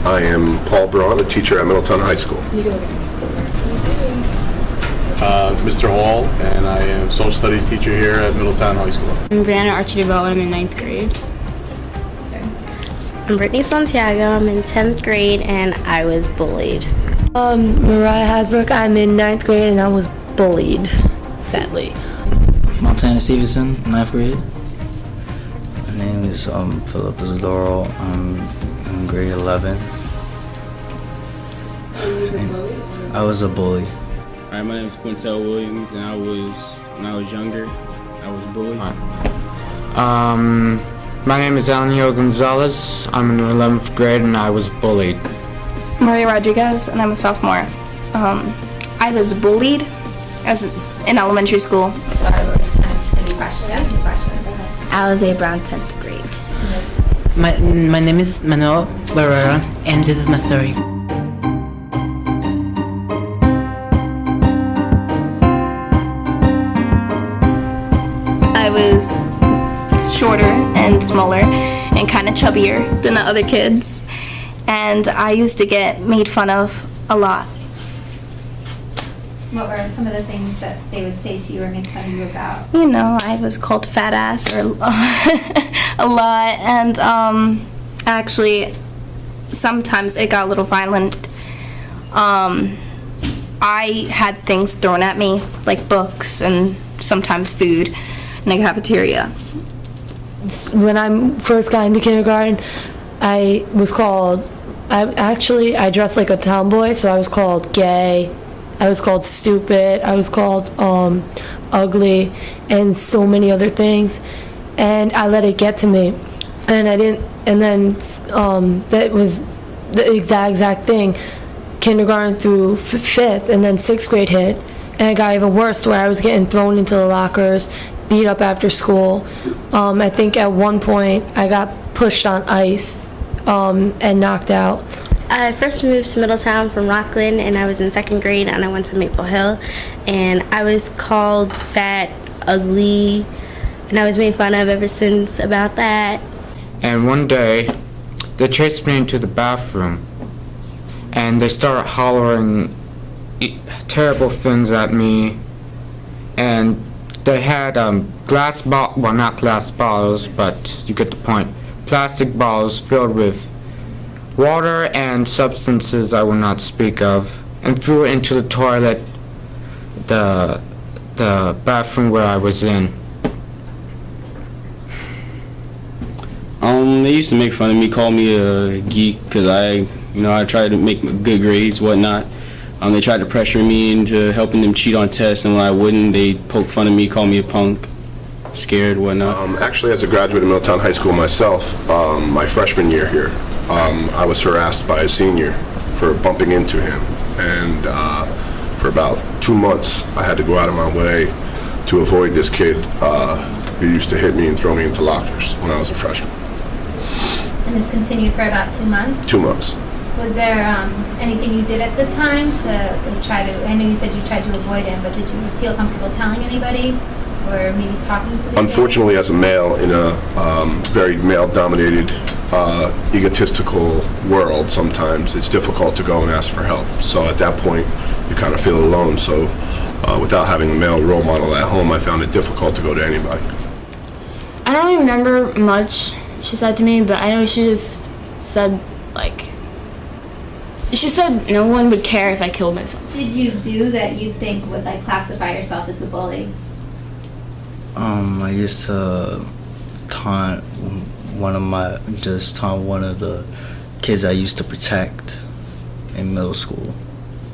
I am Paul Braun, a teacher at Middletown High School. Mr. Hall, and I am social studies teacher here at Middletown High School. I'm Brianna Archibald. I'm in 9th grade. I'm Brittany Santiago. I'm in 10th grade, and I was bullied. Mariah Hasbrook. I'm in 9th grade, and I was bullied, sadly. Montana Stevenson, 9th grade. My name is Philip Isidoro. I'm in grade 11. I was a bully. All right, my name is Quintel Williams, and when I was younger, I was bullied. My name is Elenio Gonzalez. I'm in 11th grade, and I was bullied. Maria Rodriguez, and I'm a sophomore. I was bullied in elementary school. I was a Brown 10th grade. My name is Manuel Barrera, and this is my story. I was shorter and smaller and kind of chubbier than the other kids, and I used to get made fun of a lot. What were some of the things that they would say to you or make fun of you about? You know, I was called fat ass or a lot, and actually sometimes it got a little violent. I had things thrown at me, like books and sometimes food in the cafeteria. When I first got into kindergarten, I dressed like a tomboy, so I was called gay, I was called stupid, I was called ugly, and so many other things, and I let it get to me, and that was the exact thing, kindergarten through 5th, and then 6th grade hit, and it got even worse, where I was getting thrown into the lockers, beat up after school. I think at one point I got pushed on ice and knocked out. I first moved to Middletown from Rockland, and I was in 2nd grade, and I went to Maple Hill, and I was called fat, ugly, and I was made fun of ever since about that. And one day, they chased me into the bathroom, and they started hollering terrible things at me, and they had not glass bottles, but you get the point, plastic bottles filled with water and substances I will not speak of, and threw it into the toilet, the bathroom where I was in. They used to make fun of me, call me a geek, because I tried to make good grades, whatnot. They tried to pressure me into helping them cheat on tests, and when I wouldn't, they poke fun of me, call me a punk, scared, whatnot. Actually, as a graduate of Middletown High School myself, my freshman year here, I was harassed by a senior for bumping into him, and for about 2 months, I had to go out of my way to avoid this kid who used to hit me and throw me into lockers when I was a freshman. And this continued for about 2 months? 2 months. Was there anything you did at the time to try to, I know you said you tried to avoid him, but did you feel comfortable telling anybody or maybe talking to them? Unfortunately, as a male in a very male-dominated, egotistical world, sometimes it's difficult to go and ask for help. So at that point, you kind of feel alone. So without having a male role model at home, I found it difficult to go to anybody. I don't even remember much she said to me, but I know she just said, she said no one would care if I killed myself. Did you do that you think would classify yourself as a bully? I used to taunt one of the kids I used to protect in middle school.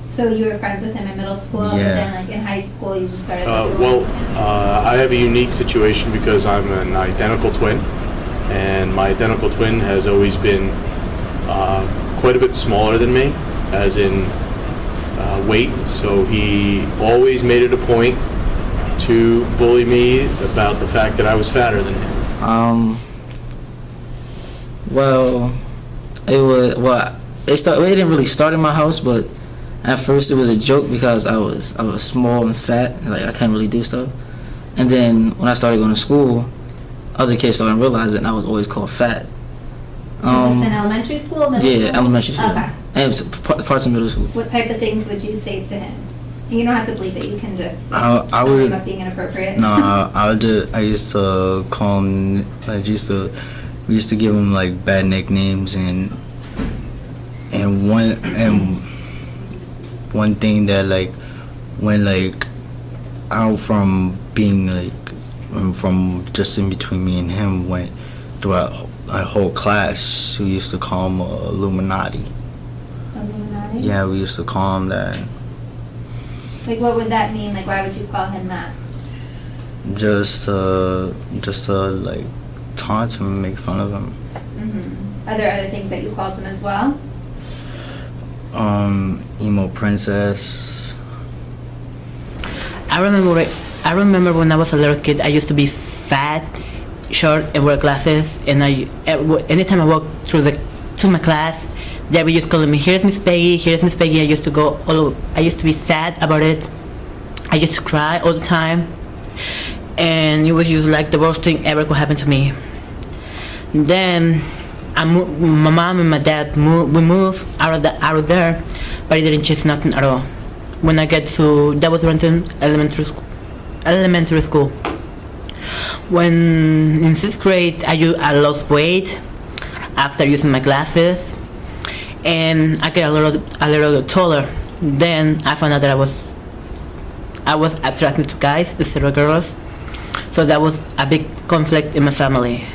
So you were friends with him in middle school, Yeah. but then in high school you just started I have a unique situation because I'm an identical twin, and my identical twin has always been quite a bit smaller than me, as in weight, so he always made it a point to bully me about the fact that I was fatter than him. It didn't really start in my house, but at first it was a joke because I was small and fat, and I couldn't really do stuff. And then when I started going to school, other kids started realizing I was always called fat. Was this in elementary school, middle school? Yeah, elementary school. Okay. And parts of middle school. What type of things would you say to him? You don't have to bleep it. You can just I tell me would. about being inappropriate. No, I used to call him. We used to give him like bad nicknames and one thing that like when like out from being like from just in between me and him went throughout our whole class. We used to call him Illuminati. Illuminati? Yeah, we used to call him that. Like, what would that mean? Like, why would you call him that? Just to like taunt him and make fun of him. Mm-hmm. Are there other things that you called him as well? Emo princess. I remember when I was a little kid, I used to be fat, short, and wear glasses. And anytime I walked to my class, they would just call me, "Here's Miss Peggy, here's Miss Peggy." I used to be sad about it. I used to cry all the time. And it was just like the worst thing ever could happen to me. Then my mom and my dad moved out of there, but it didn't change nothing at all. When I get to, that was Renton Elementary School. When in 6th grade, I lost weight after using my glasses, and I get a little taller. Then I found out that I was attracted to guys instead of girls. So that was a big conflict in my family.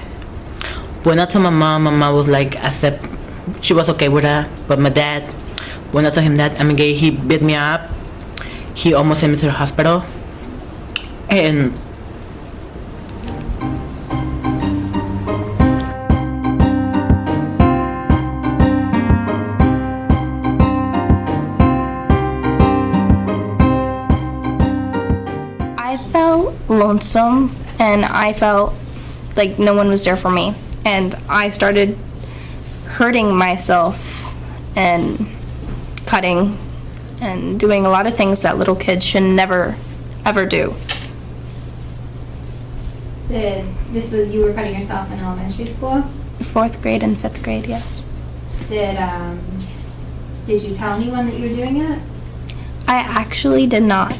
When I told my mom was like, she was okay with that. But my dad, when I told him that I'm gay, he beat me up. He almost sent me to the hospital. And I felt lonesome, and I felt like no one was there for me. And I started hurting myself and cutting and doing a lot of things that little kids should never, ever do. You were cutting yourself in elementary school? 4th grade and 5th grade, yes. Did you tell anyone that you were doing it? I actually did not.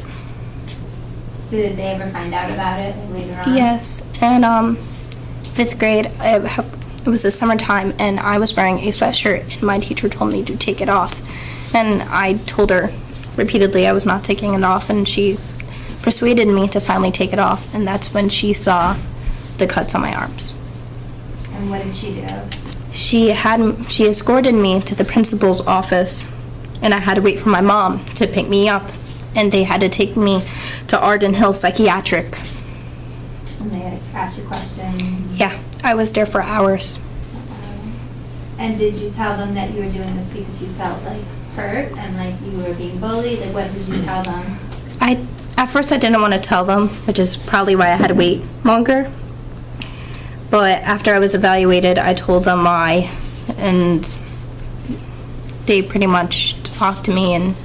Did they ever find out about it later on? Yes, and 5th grade, it was the summertime, and I was wearing a sweatshirt, and my teacher told me to take it off. And I told her repeatedly I was not taking it off, and she persuaded me to finally take it off, and that's when she saw the cuts on my arms. And what did she do? She escorted me to the principal's office, and I had to wait for my mom to pick me up, and they had to take me to Arden Hill Psychiatric. And they asked you questions? Yeah, I was there for hours. And did you tell them that you were doing this because you felt like hurt and like you were being bullied? Like, what did you tell them? At first I didn't want to tell them, which is probably why I had to wait longer. But after I was evaluated, I told them why, and they pretty much talked to me and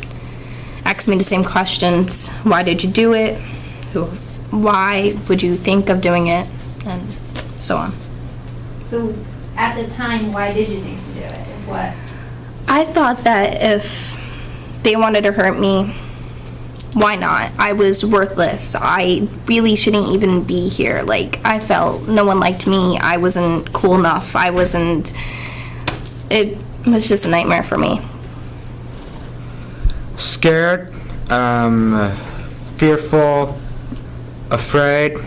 asked me the same questions. Why did you do it? Why would you think of doing it? And so on. So at the time, why did you think to do it? What? I thought that if they wanted to hurt me, why not? I was worthless. I really shouldn't even be here. Like, I felt no one liked me. I wasn't cool enough. It was just a nightmare for me. Scared, fearful, afraid,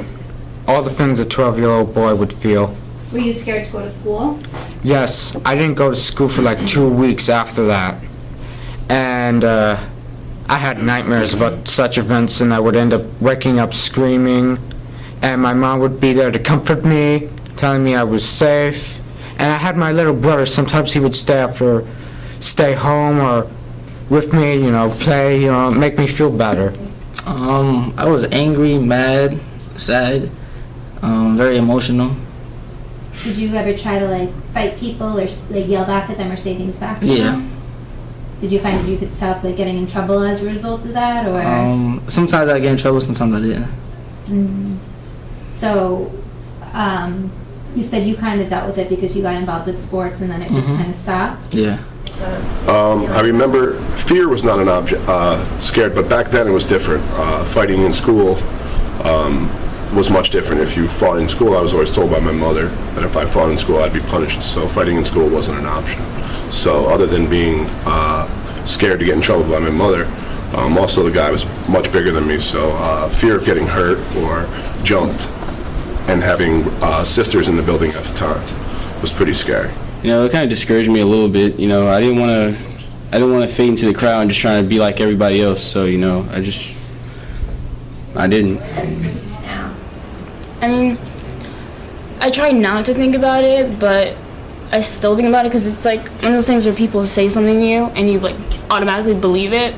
all the things a 12-year-old boy would feel. Were you scared to go to school? Yes, I didn't go to school for like 2 weeks after that. And I had nightmares about such events, and I would end up waking up screaming, and my mom would be there to comfort me, telling me I was safe. And I had my little brother. Sometimes he would stay home or with me, play, make me feel better. I was angry, mad, sad, very emotional. Did you ever try to like fight people or like yell back at them or say things back to them? Did you find that you could yourself like getting in trouble as a result of that, or? Sometimes I get in trouble, sometimes I didn't. So, You said you kind of dealt with it because you got involved with sports and then it just kind of stopped. Yeah. I remember fear was not an object, scared, but back then it was different. Fighting in school was much different. If you fought in school, I was always told by my mother that if I fought in school, I'd be punished. So fighting in school wasn't an option. So other than being scared to get in trouble by my mother, also the guy was much bigger than me. So fear of getting hurt or jumped and having sisters in the building at the time was pretty scary. You know, it kind of discouraged me a little bit. You know, I didn't want to fade into the crowd and just trying to be like everybody else. So, you know, I didn't. I mean, I try not to think about it, but I still think about it because it's like one of those things where people say something to you and you like automatically believe it,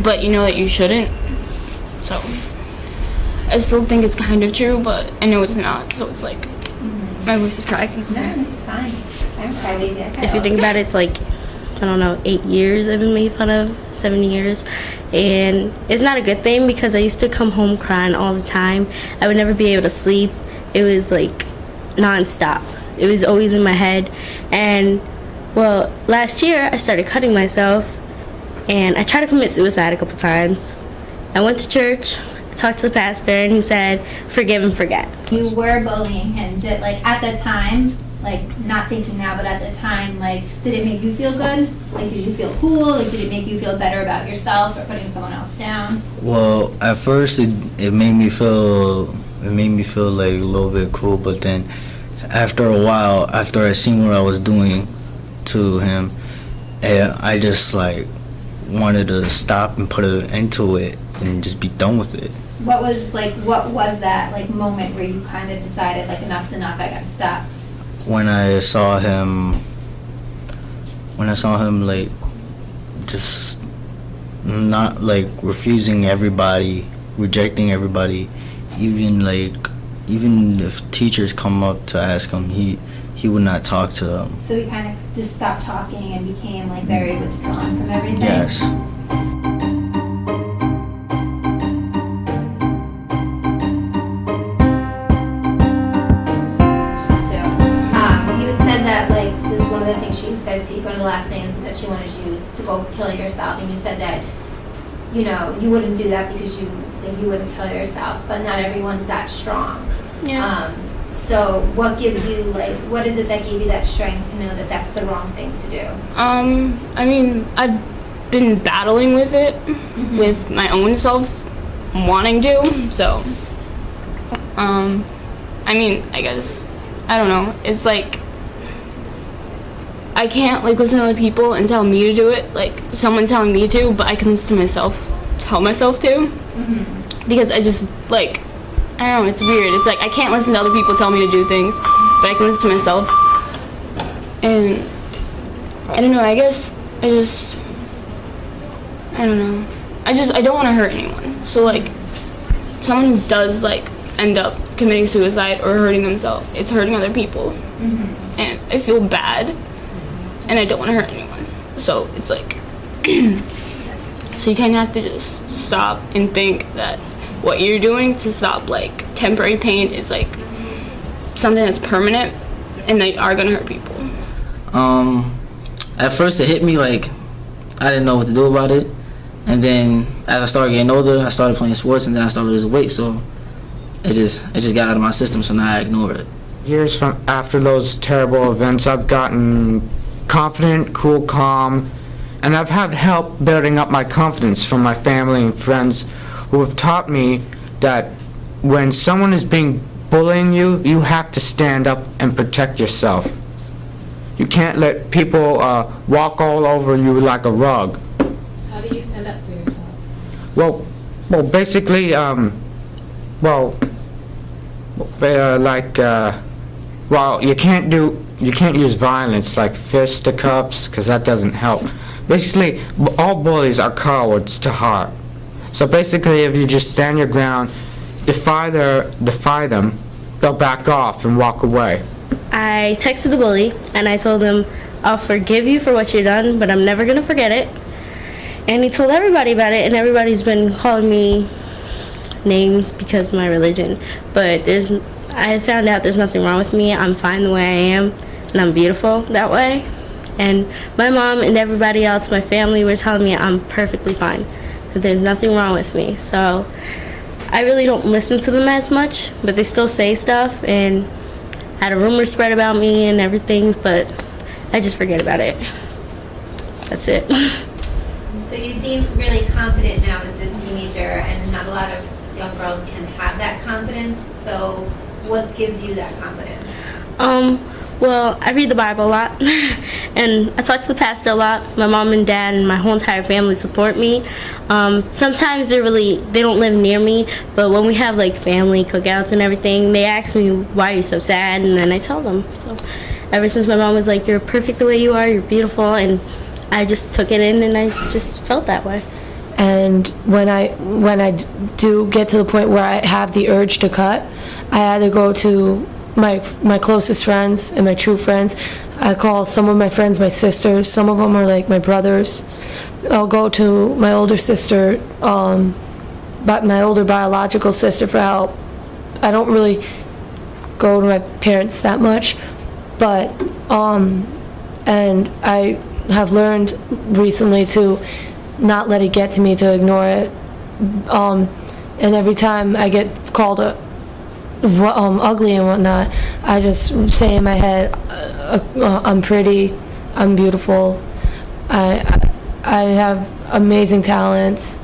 but you know that you shouldn't. So I still think it's kind of true, but I know it's not. So it's like my voice is cracking. No, it's fine. I'm crybaby. If you think about it, it's like, I don't know, 8 years I've been made fun of, 7 years. And it's not a good thing because I used to come home crying all the time. I would never be able to sleep. It was like nonstop. It was always in my head. And well, last year I started cutting myself and I tried to commit suicide a couple times. I went to church, talked to the pastor, and he said, forgive and forget. You were bullying him. Did, like, at the time, like, not thinking now, but at the time, like, did it make you feel good? Like, did you feel cool? Like, did it make you feel better about yourself or putting someone else down? Well, at first it made me feel like a little bit cool, but then after a while, after I seen what I was doing to him, I just like wanted to stop and put an end to it and just be done with it. What was that, like, moment where you kind of decided, like, enough's enough, I gotta stop? When I saw him like just not like refusing everybody, rejecting everybody, even if teachers come up to ask him, he would not talk to them. So he kind of just stopped talking and became, like, very withdrawn from everything? Yes. She said to you, one of the last things that she wanted you to go kill yourself, and you said that, you know, you wouldn't do that because you wouldn't kill yourself, but not everyone's that strong. Yeah. So what gives you, like, what is it that gave you that strength to know that that's the wrong thing to do? I mean, I've been battling with it, with my own self wanting to, so, I mean, I guess, I don't know, it's like, I can't, like, listen to other people and tell me to do it, like, someone telling me to, but I can listen to myself, tell myself to, because I just, like, I don't know, it's weird. It's like, I can't listen to other people tell me to do things, but I can listen to myself, and, I don't know, I guess, I don't know, I don't want to hurt anyone, so, like, someone who does, like, end up committing suicide or hurting themselves, it's hurting other people, and I feel bad. And I don't want to hurt anyone. So it's like, so you kind of have to just stop and think that what you're doing to stop, like, temporary pain is, like, something that's permanent and they are going to hurt people. At first it hit me like I didn't know what to do about it. And then as I started getting older, I started playing sports and then I started losing weight. So it just got out of my system, so now I ignore it. Years from after those terrible events, I've gotten confident, cool, calm, and I've had help building up my confidence from my family and friends who have taught me that when someone is bullying you, you have to stand up and protect yourself. You can't let people walk all over you like a rug. How do you stand up for yourself? Well, basically, you can't use violence like fisticuffs because that doesn't help. Basically, all bullies are cowards to heart. So basically, if you just stand your ground, defy them, they'll back off and walk away. I texted the bully and I told him, I'll forgive you for what you've done, but I'm never gonna forget it. And he told everybody about it, and everybody's been calling me names because of my religion. But I found out there's nothing wrong with me. I'm fine the way I am, and I'm beautiful that way. And my mom and everybody else, my family, were telling me I'm perfectly fine, that there's nothing wrong with me. So I really don't listen to them as much, but they still say stuff, and I had a rumor spread about me and everything, but I just forget about it. That's it. So you seem really confident now as a teenager, and not a lot of young girls can have that confidence. So what gives you that confidence? Well, I read the Bible a lot, and I talk to the pastor a lot. My mom and dad and my whole entire family support me. Sometimes they don't live near me, but when we have like family cookouts and everything, they ask me, why are you so sad? And then I tell them. So ever since my mom was like, you're perfect the way you are, you're beautiful, and I just took it in and I just felt that way. And when I do get to the point where I have the urge to cut, I either go to my closest friends and my true friends. I call some of my friends my sisters. Some of them are like my brothers. I'll go to my older sister, but my older biological sister for help. I don't really go to my parents that much, but and I have learned recently to not let it get to me, to ignore it. And every time I get called ugly and whatnot, I just say in my head, I'm pretty, I'm beautiful, I have amazing talents,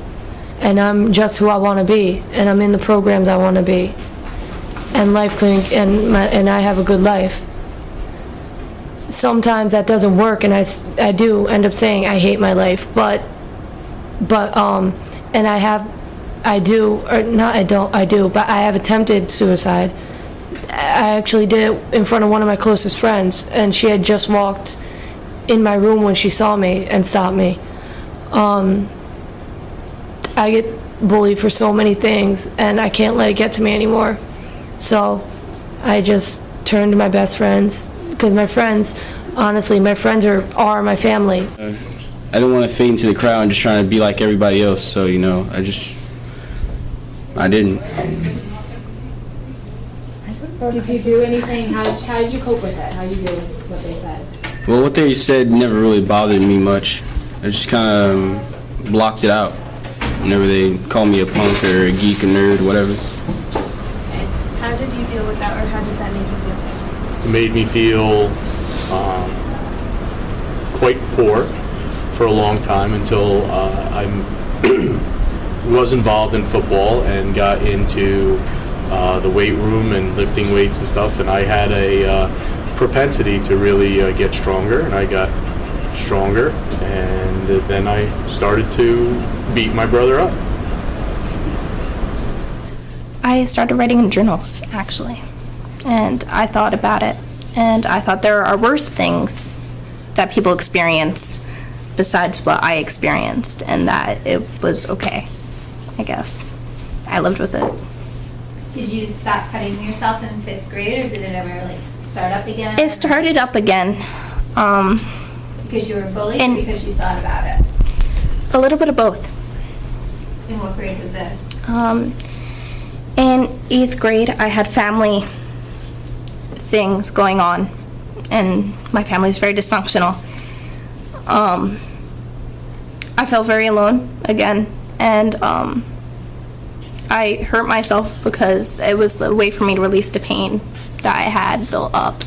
and I'm just who I want to be, and I'm in the programs I want to be, and and I have a good life. Sometimes that doesn't work, and I do end up saying I hate my life, but and I have attempted suicide. I actually did it in front of one of my closest friends, and she had just walked in my room when she saw me and stopped me. I get bullied for so many things, and I can't let it get to me anymore. So I just turn to my best friends, because my friends, honestly, my friends are my family. I didn't want to fade into the crowd and just trying to be like everybody else, so, I didn't. Did you do anything? How did you cope with it? How did you deal with what they said? Well, what they said never really bothered me much. I just kind of blocked it out whenever they called me a punk or a geek, a nerd, whatever. How did you deal with that, or how did that make you feel? It made me feel quite poor for a long time until I was involved in football and got into the weight room and lifting weights and stuff, and I had a propensity to really get stronger, and I got stronger, and then I started to beat my brother up. I started writing in journals, actually, and I thought about it, and I thought there are worse things that people experience besides what I experienced, and that it was okay, I guess. I lived with it. Did you stop cutting yourself in 5th grade, or did it ever start up again? It started up again. Because you were bullied, or because you thought about it? A little bit of both. In what grade was this? In 8th grade, I had family things going on, and my family is very dysfunctional. I felt very alone again, and I hurt myself because it was a way for me to release the pain that I had built up.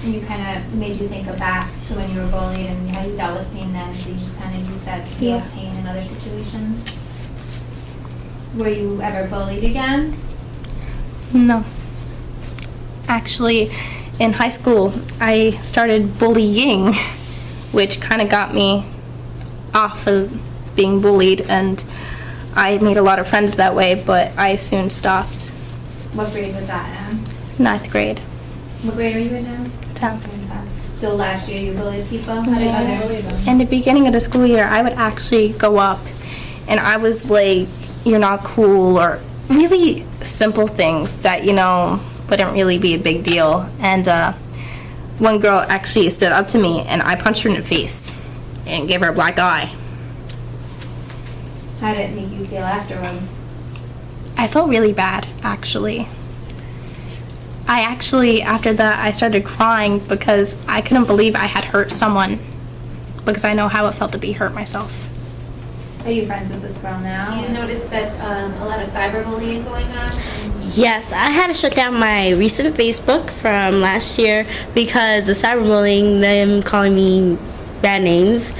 And you kind of made you think back to when you were bullied and how you dealt with pain then, so you just kind of used that to deal with pain in other situations. Were you ever bullied again? No. Actually, in high school, I started bullying, which kind of got me off of being bullied, and I made a lot of friends that way, but I soon stopped. What grade was that in? 9th grade. What grade are you in now? 10th. So last year you bullied people? How did other... In the beginning of the school year, I would actually go up, and I was like, you're not cool, or really simple things that, wouldn't really be a big deal. And one girl actually stood up to me, and I punched her in the face and gave her a black eye. How did it make you feel afterwards? I felt really bad, actually. I actually, after that, I started crying because I couldn't believe I had hurt someone, because I know how it felt to be hurt myself. Are you friends with this girl now? Do you notice that a lot of cyberbullying going on? Yes, I had to shut down my recent Facebook from last year because of cyberbullying, them calling me bad names.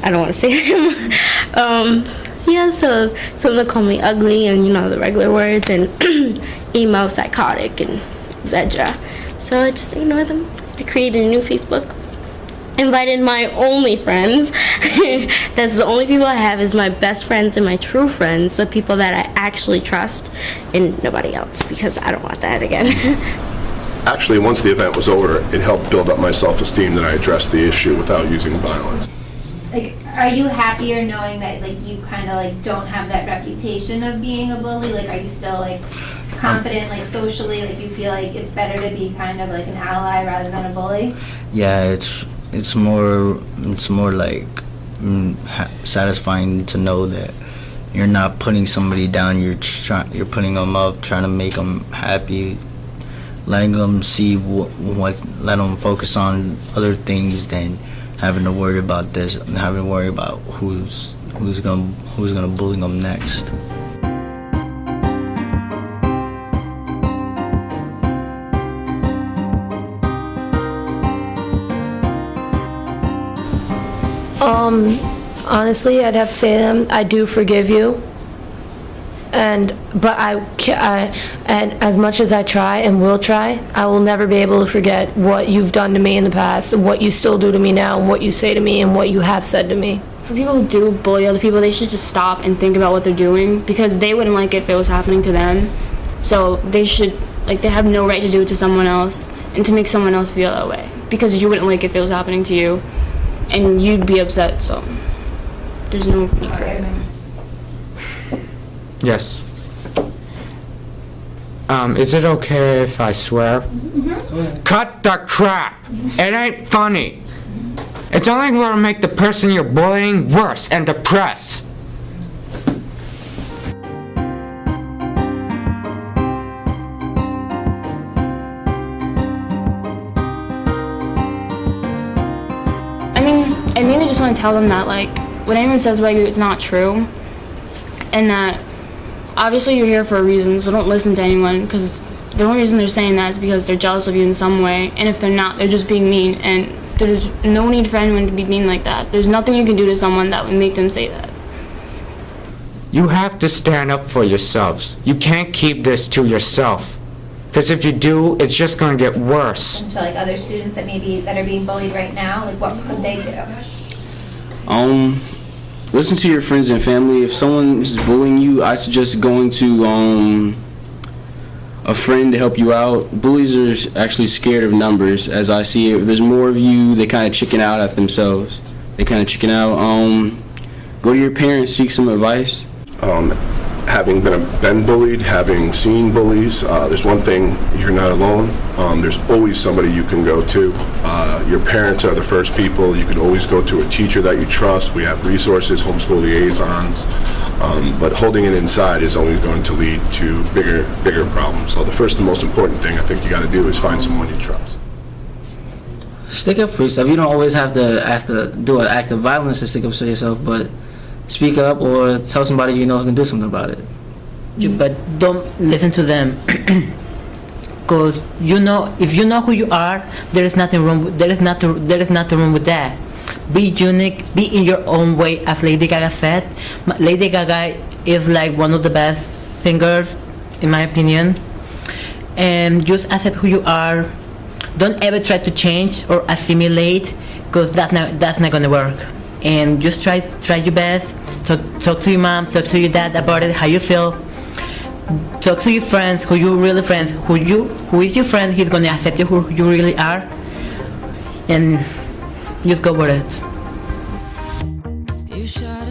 I don't want to say them. Yeah, so some of them call me ugly and, the regular words, and emo, psychotic, and etc. So I just ignored them. I created a new Facebook, invited my only friends. That's the only people I have, is my best friends and my true friends, the people that I actually trust, and nobody else, because I don't want that again. Actually, once the event was over, it helped build up my self-esteem that I addressed the issue without using violence. Like, are you happier knowing that, like, you kind of, like, don't have that reputation of being a bully? Like, are you still, like, confident, like, socially? Like, you feel like it's better to be kind of like an ally rather than a bully? Yeah, it's more like satisfying to know that you're not putting somebody down. You're putting them up, trying to make them happy, letting them see let them focus on other things than having to worry about this and having to worry about who's gonna bully them next. Honestly, I'd have to say to them, I do forgive you. But and as much as I try and will try, I will never be able to forget what you've done to me in the past, and what you still do to me now, and what you say to me, and what you have said to me. For people who do bully other people, they should just stop and think about what they're doing, because they wouldn't like it if it was happening to them. So they should, they have no right to do it to someone else and to make someone else feel that way, because you wouldn't like it if it was happening to you, and you'd be upset. So there's no need for it. Yes. Is it okay if I swear? Cut the crap! It ain't funny. It's only going to make the person you're bullying worse and depressed. I mainly just want to tell them that, what anyone says about you, it's not true, and that obviously you're here for a reason, so don't listen to anyone, because the only reason they're saying that is because they're jealous of you in some way, and if they're not, they're just being mean, and there's no need for anyone to be mean like that. There's nothing you can do to someone that would make them say that. You have to stand up for yourselves. You can't keep this to yourself. Because if you do, it's just going to get worse. And to, like, other students that are being bullied right now, like, what could they do? Listen to your friends and family. If someone is bullying you, I suggest going to a friend to help you out. Bullies are actually scared of numbers, as I see it. If there's more of you, they kind of chicken out at themselves. They kind of chicken out. Go to your parents, seek some advice. Having been bullied, having seen bullies, there's one thing, you're not alone. There's always somebody you can go to. Your parents are the first people. You can always go to a teacher that you trust. We have resources, homeschool liaisons, but holding it inside is always going to lead to bigger problems. So the first and most important thing I think you got to do is find someone you trust. Stick up for yourself. You don't always have to do an act of violence to stick up for yourself, but speak up or tell somebody you know who can do something about it. But don't listen to them, because if you know who you are, there is nothing wrong. There is nothing wrong with that. Be unique. Be in your own way, as Lady Gaga said. Lady Gaga is like one of the best singers, in my opinion. And just accept who you are. Don't ever try to change or assimilate, because that's not gonna work. And just try your best. Talk to your mom, talk to your dad about it, how you feel. Talk to your friends, who is your friend. He's gonna accept you who you really are, and just go with it. You shot